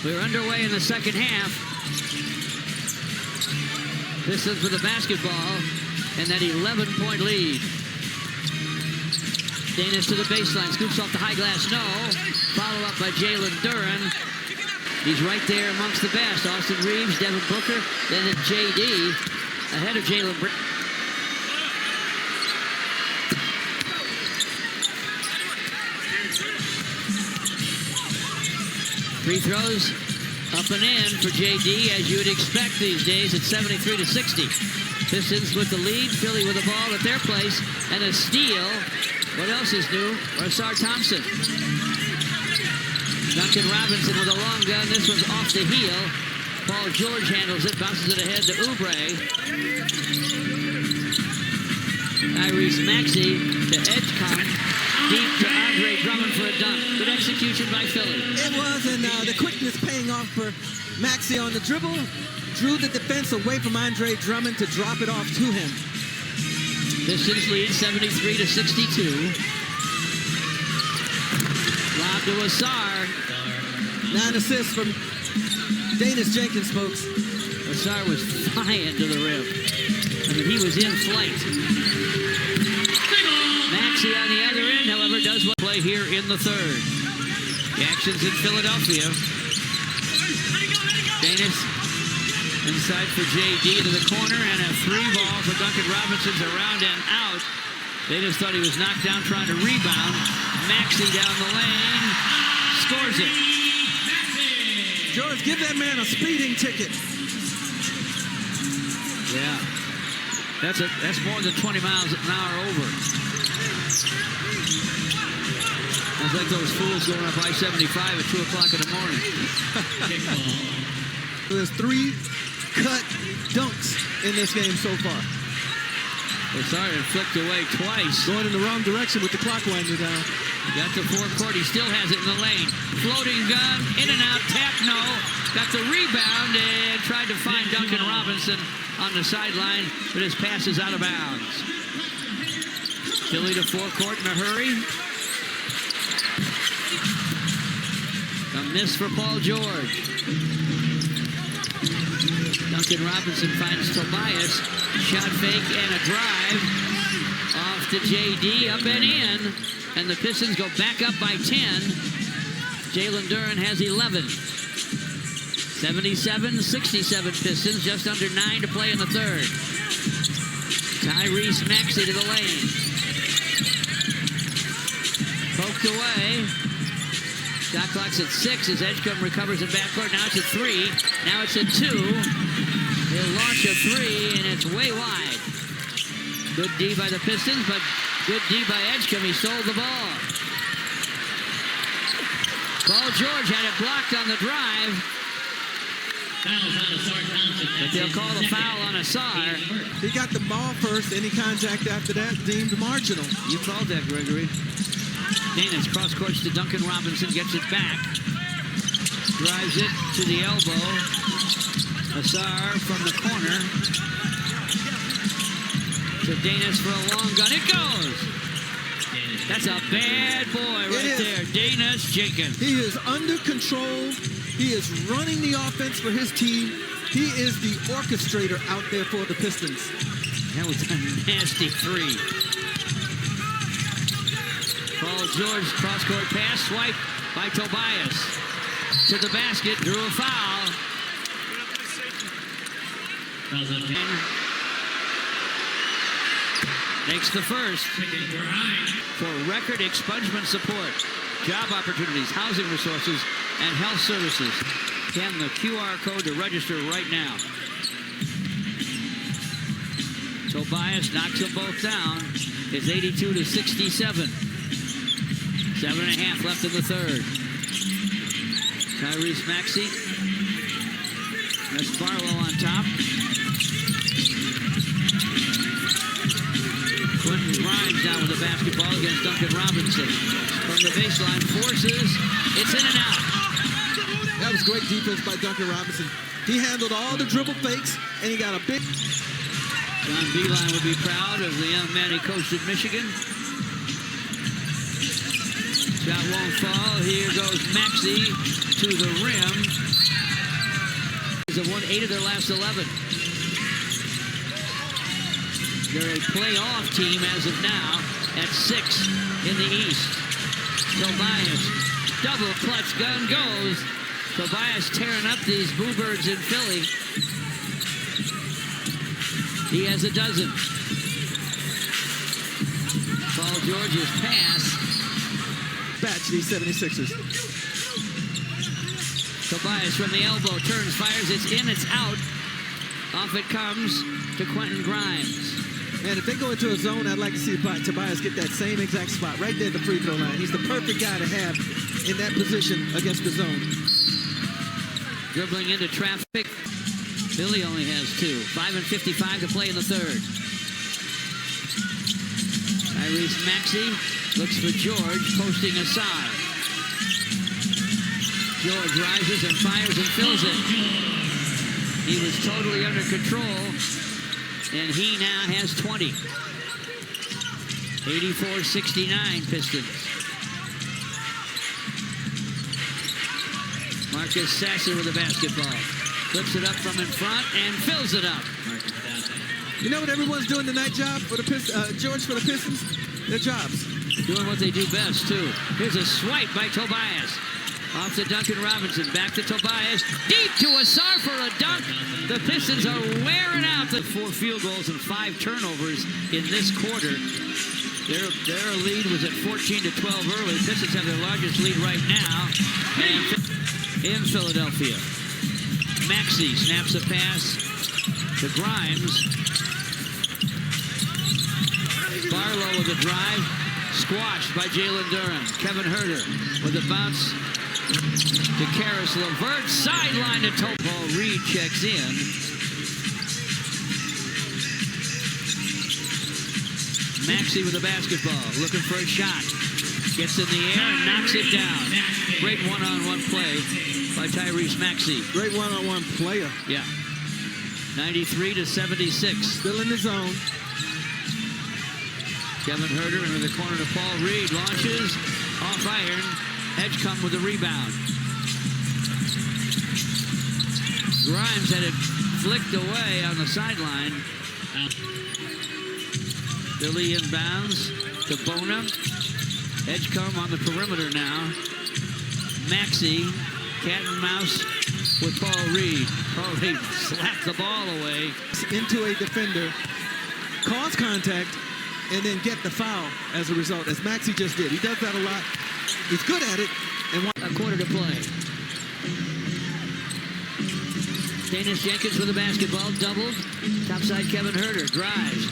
We're underway in the second half. Pistons with the basketball and that 11-point lead. Danis to the baseline, scoops off the high glass, no. Follow up by Jalen Duren. He's right there amongst the best. Austin Reeves, Devin Booker, then it's JD ahead of Jalen. Free throws up and in for JD, as you would expect these days at 73-60. Pistons with the lead, Philly with the ball at their place, and a steal. What else is new? Rashard Thompson. Duncan Robinson with a long gun. This one's off the heel. Paul George handles it, bounces it ahead to Oubre. Tyrese Maxey to Edgecombe. Deep to Andre Drummond for a dunk. Good execution by Philly. It was, and the quickness paying off for Maxey on the dribble. Drew the defense away from Andre Drummond to drop it off to him. Pistons lead 73-62. Lob to Asar. 9 assists from Danis Jenkins, folks. Asar was flying to the rim. I mean, he was in flight. Maxey on the other end, however, does what play here in the third. The action's in Philadelphia. Danis inside for JD to the corner, and a free ball for Duncan Robinson's around and out. They just thought he was knocked down trying to rebound. Maxey down the lane, scores it. George, give that man a speeding ticket. Yeah, that's more than 20 miles an hour over. It's like those fools going up I-75 at 2 o'clock in the morning. There's 3 cut dunks in this game so far. They're starting to flicked away twice. Going in the wrong direction with the clock winding down. Got the forecourt. He still has it in the lane. Floating gun, in and out, tap, no. Got the rebound and tried to find Duncan Robinson on the sideline, but his pass is out of bounds. Philly to forecourt in a hurry. A miss for Paul George. Duncan Robinson finds Tobias. Shot fake and a drive. Off to JD, up and in. And the Pistons go back up by 10. Jalen Duren has 11. 77-67 Pistons, just under 9 to play in the third. Tyrese Maxey to the lane. Poked away. Shot clock's at 6 as Edgecombe recovers in backcourt. Now it's at 3. Now it's at 2. He'll launch a 3, and it's way wide. Good D by the Pistons, but good D by Edgecombe. He stole the ball. Paul George had it blocked on the drive. But they'll call the foul on Asar. He got the ball first. Any contact after that deemed marginal. You called that, Gregory. Danis cross courts to Duncan Robinson, gets it back. Drives it to the elbow. Asar from the corner. To Danis for a long gun. It goes! That's a bad boy right there. Danis Jenkins. He is under control. He is running the offense for his team. He is the orchestrator out there for the Pistons. That was a nasty 3. Paul George, cross-court pass, swipe by Tobias. To the basket, drew a foul. Makes the first. For record expungement support, job opportunities, housing resources, and health services. Scan the QR code to register right now. Tobias knocks them both down. It's 82-67. 7.5 left in the third. Tyrese Maxey. That's Barlow on top. Quentin Grimes down with the basketball against Duncan Robinson. From the baseline, forces. It's in and out. That was great defense by Duncan Robinson. He handled all the dribble fakes, and he got a big... John Beilein would be proud of the young man he coached at Michigan. Shot won't fall. Here goes Maxey. to the rim. They've won 8 of their last 11. They're a playoff team as of now at 6 in the East. Tobias, double clutch gun goes. Tobias tearing up these Boo Birds in Philly. He has a dozen. Paul George's pass. Batch these 76ers. Tobias from the elbow, turns, fires, it's in, it's out. Off it comes to Quentin Grimes. Man, if they go into a zone, I'd like to see Tobias get that same exact spot right there at the free throw line. He's the perfect guy to have in that position against the zone. Dribbling into traffic. Philly only has 2. 5:55 to play in the third. Tyrese Maxey looks for George, posting aside. George rises and fires and fills it. He was totally under control, and he now has 20. 84-69 Pistons. Marcus Sasser with the basketball. Flips it up from in front and fills it up. You know what everyone's doing tonight, George, for the Pistons? Their jobs. Doing what they do best, too. Here's a swipe by Tobias. Off to Duncan Robinson. Back to Tobias. Deep to Asar for a dunk. The Pistons are wearing out the 4 field goals and 5 turnovers in this quarter. Their lead was at 14-12 early. Pistons have their largest lead right now in Philadelphia. Maxey snaps a pass to Grimes. Barlow with a drive. Squashed by Jalen Duren. Kevin Huerter with a bounce to Karis LeVert. Sideline to Paul Reed checks in. Maxey with the basketball. Looking for a shot. Gets in the air and knocks it down. Great one-on-one play by Tyrese Maxey. Great one-on-one player. Yeah. 93-76. Still in the zone. Kevin Huerter into the corner to Paul Reed. Launches off iron. Edgecombe with the rebound. Grimes had it flicked away on the sideline. Philly inbounds to Bona. Edgecombe on the perimeter now. Maxey, cat and mouse with Paul Reed. Paul Reed slapped the ball away. Into a defender, cause contact, and then get the foul as a result, as Maxey just did. He does that a lot. He's good at it. And a quarter to play. Danis Jenkins with the basketball, doubled. Topside Kevin Huerter drives.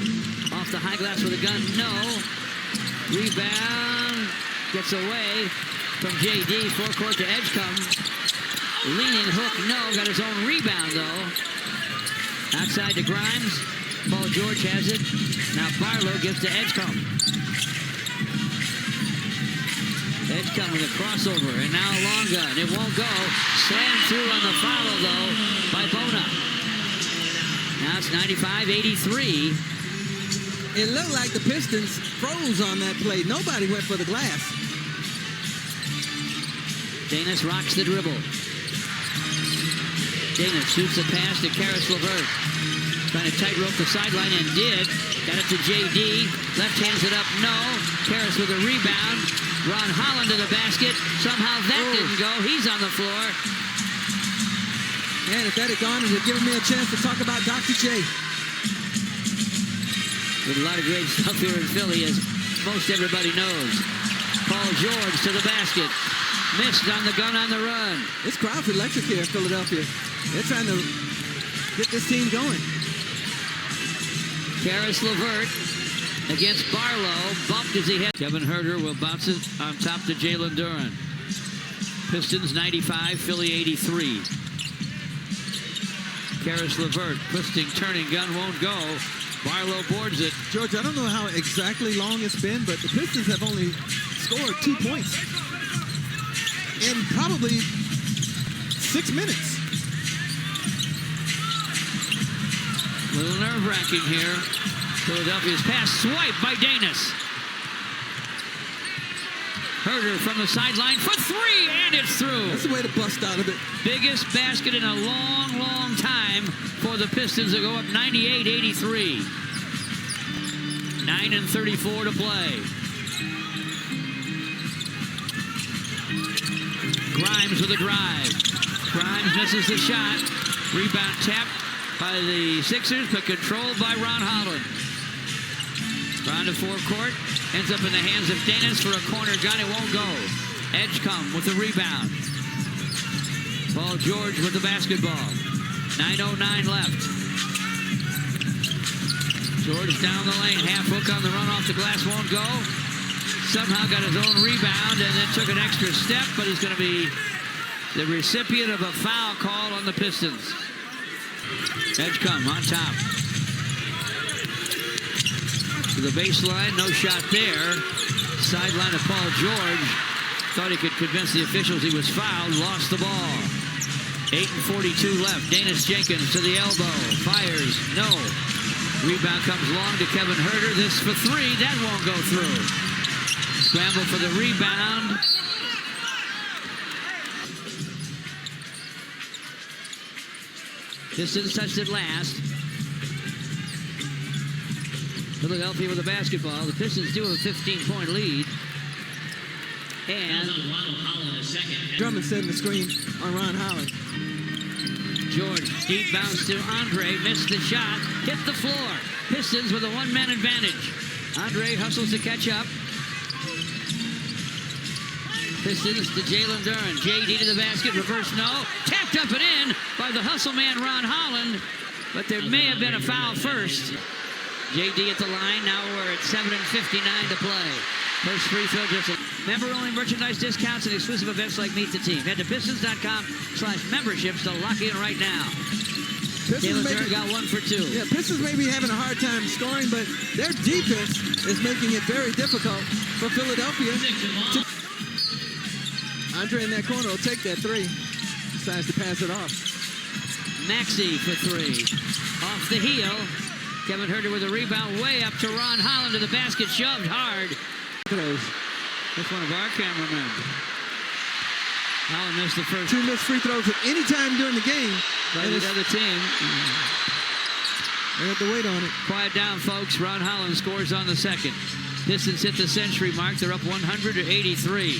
Off the high glass with a gun, no. Rebound, gets away from JD, forecourt to Edgecombe. Leaning hook, no, got his own rebound though. Outside to Grimes. Paul George has it. Now Barlow gives to Edgecombe. Edgecombe with a crossover, and now a long gun. It won't go. Slam through on the follow, though, by Bona. Now it's 95-83. It looked like the Pistons froze on that play. Nobody went for the glass. Danis rocks the dribble. Danis shoots a pass to Karis LeVert. Trying to tightrope the sideline and did. Got it to JD. Left hands it up, no. Karis with a rebound. Ron Holland to the basket. Somehow that didn't go. He's on the floor. Man, if that had gone, it would have given me a chance to talk about Dr. J. With a lot of great stuff here in Philly, as most everybody knows. Paul George to the basket. Missed on the gun on the run. This crowd's electric here in Philadelphia. They're trying to get this team going. Karis LeVert against Barlow. Bumped as he had. Kevin Huerter will bounce it on top to Jalen Duren. Pistons 95, Philly 83. Karis LeVert, twisting, turning, gun won't go. Barlow boards it. George, I don't know how exactly long it's been, but the Pistons have only scored 2 points in probably 6 minutes. A little nerve-wracking here. Philadelphia's pass swiped by Danis. Herder from the sideline for three, and it's through. That's the way to bust out of it. Biggest basket in a long, long time for the Pistons to go up 98-83. 9:34 to play. Grimes with a drive. Grimes misses the shot. Rebound tapped by the Sixers, but controlled by Ron Holland. Round to forecourt. Ends up in the hands of Danis for a corner gun. It won't go. Edgecombe with the rebound. Paul George with the basketball. 9:09 left. George down the lane. Half hook on the run off the glass. Won't go. Somehow got his own rebound and then took an extra step, but he's going to be the recipient of a foul call on the Pistons. Edgecombe on top. To the baseline, no shot there. Sideline of Paul George. Thought he could convince the officials he was fouled. Lost the ball. 8:42 left. Danis Jenkins to the elbow. Fires. No. Rebound comes long to Kevin Herder. This for three. That won't go through. Scramble for the rebound. Pistons touched it last. Philadelphia with the basketball. The Pistons do have a 15-point lead. And Drummond setting the screen on Ron Holland. George, deep bounce to Andre. Missed the shot. Hit the floor. Pistons with a one-man advantage. Andre hustles to catch up. Pistons to Jalen Duren. JD to the basket. Reverse no. Tapped up and in by the hustle man Ron Holland. But there may have been a foul first. JD at the line. Now we're at 7:59 to play. First free throw just a member-only merchandise discounts and exclusive events like Meet the Team. Head to Pistons.com/memberships to lock in right now. Jalen Duren got 1 for 2. Yeah, Pistons may be having a hard time scoring, but their defense is making it very difficult for Philadelphia. Andre in that corner will take that three. Decides to pass it off. Maxey for three. Off the heel. Kevin Herder with a rebound way up to Ron Holland to the basket. Shoved hard. That's one of our cameramen. Holland missed the first. 2 missed free throws at any time during the game. By the other team. They have to wait on it. Quiet down, folks. Ron Holland scores on the second. Pistons hit the century mark. They're up 100-83.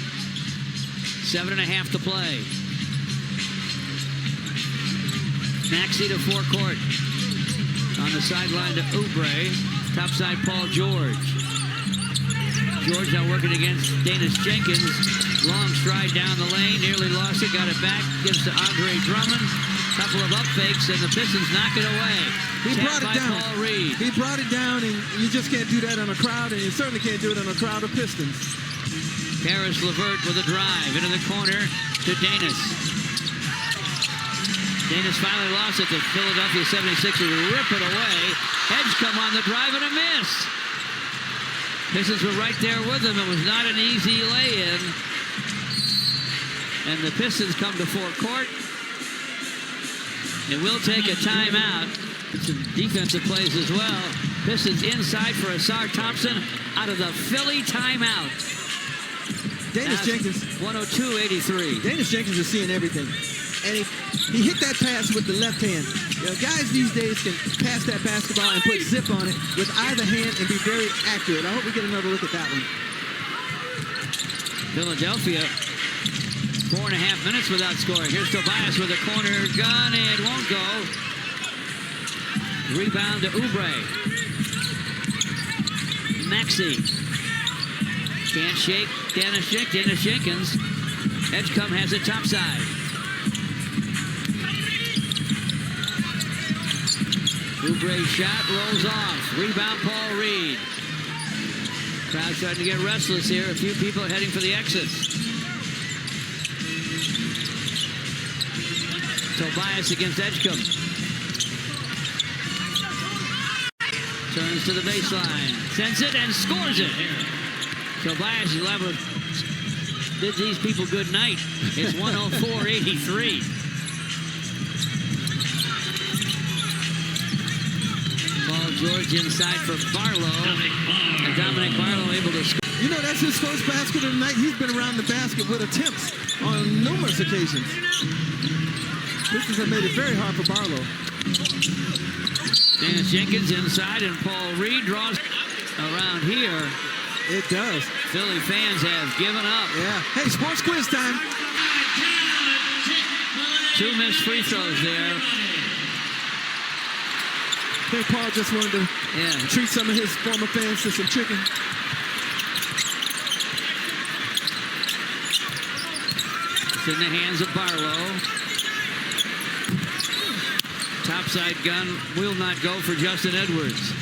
7.5 to play. Maxey to forecourt. On the sideline to Oubre. Topside Paul George. George now working against Danis Jenkins. Long stride down the lane. Nearly lost it. Got it back. Gives to Andre Drummond. Couple of up fakes, and the Pistons knock it away. He brought it down. Paul Reed. He brought it down, and you just can't do that on a crowd, and you certainly can't do it on a crowd of Pistons. Karis LeVert with a drive into the corner to Danis. Danis finally lost it. The Philadelphia 76ers rip it away. Edgecombe on the drive and a miss. Pistons were right there with him. It was not an easy lay-in. And the Pistons come to forecourt. It will take a timeout. Some defensive plays as well. Pistons inside for Asar Thompson out of the Philly timeout. Danis Jenkins. 102-83. Danis Jenkins is seeing everything. And he hit that pass with the left hand. You know, guys these days can pass that basketball and put zip on it with either hand and be very accurate. I hope we get another look at that one. Philadelphia, 4.5 minutes without scoring. Here's Tobias with a corner gun. It won't go. Rebound to Oubre. Maxey. Can't shake Danis Jenkins. Edgecombe has it topside. Oubre shot rolls off. Rebound Paul Reed. Crowd's starting to get restless here. A few people heading for the exits. Tobias against Edgecombe. Turns to the baseline. Sends it and scores it. Tobias is level. Did these people good night. It's 104-83. Paul George inside for Barlow. And Dominic Barlow able to score. You know, that's his first basket of the night. He's been around the basket with attempts on numerous occasions. Pistons have made it very hard for Barlow. Dennis Jenkins inside, and Paul Reed draws around here. It does. Philly fans have given up. Yeah. Hey, sports quiz time. 2 missed free throws there. I think Paul just wanted to treat some of his former fans to some chicken. It's in the hands of Barlow. Topside gun will not go for Justin Edwards.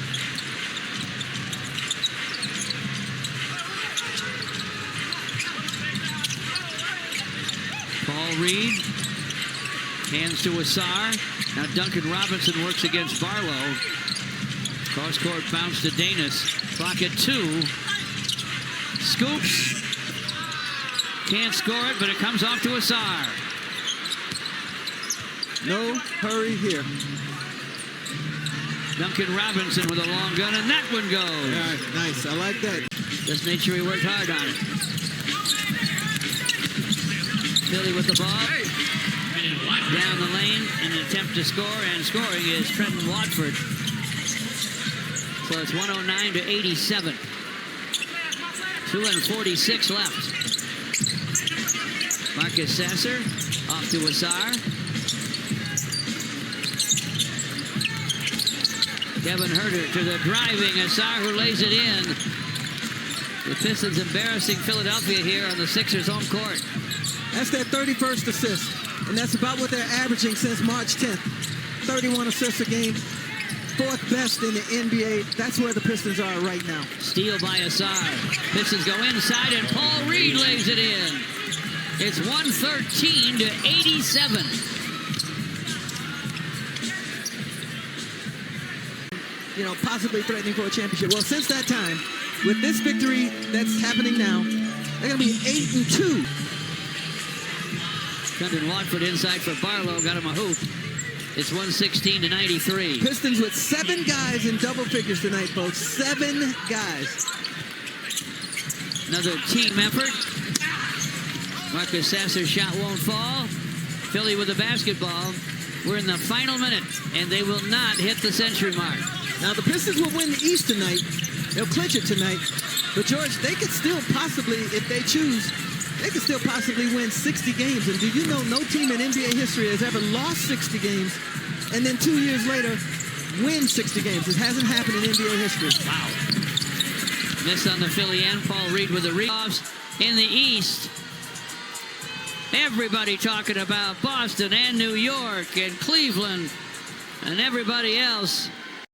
Paul Reed. Hands to Asar. Now Duncan Robinson works against Barlow. Cross-court bounce to Danis. Clock at 2. Scoops. Can't score it, but it comes off to Asar. No hurry here. Duncan Robinson with a long gun, and that one goes. All right, nice. I like that. Just made sure he worked hard on it. Philly with the ball. Down the lane in an attempt to score, and scoring is Trenton Watford. So it's 109 to 87. 2:46 left. Marcus Sasser off to Asar. Kevin Herter to the driving Asar, who lays it in. The Pistons embarrassing Philadelphia here on the Sixers' home court. That's their 31st assist, and that's about what they're averaging since March 10th. 31 assists a game, 4th best in the NBA. That's where the Pistons are right now. Steal by Asar. Pistons go inside, and Paul Reed lays it in. It's 113 to 87. You know, possibly threatening for a championship. Well, since that time, with this victory that's happening now, they're going to be 8-2. Trenton Watford inside for Barlow, got him a hoop. It's 116 to 93. Pistons with 7 guys in double figures tonight, folks. 7 guys. Another team effort. Marcus Sasser's shot won't fall. Philly with the basketball. We're in the final minute, and they will not hit the century mark. Now, the Pistons will win the East tonight. They'll clinch it tonight. But, George, they could still possibly, if they choose, they could still possibly win 60 games. And do you know no team in NBA history has ever lost 60 games and then 2 years later win 60 games? It hasn't happened in NBA history. Wow. Miss on the Philly end. Paul Reed with the rebounds. In the East, everybody talking about Boston and New York and Cleveland and everybody else.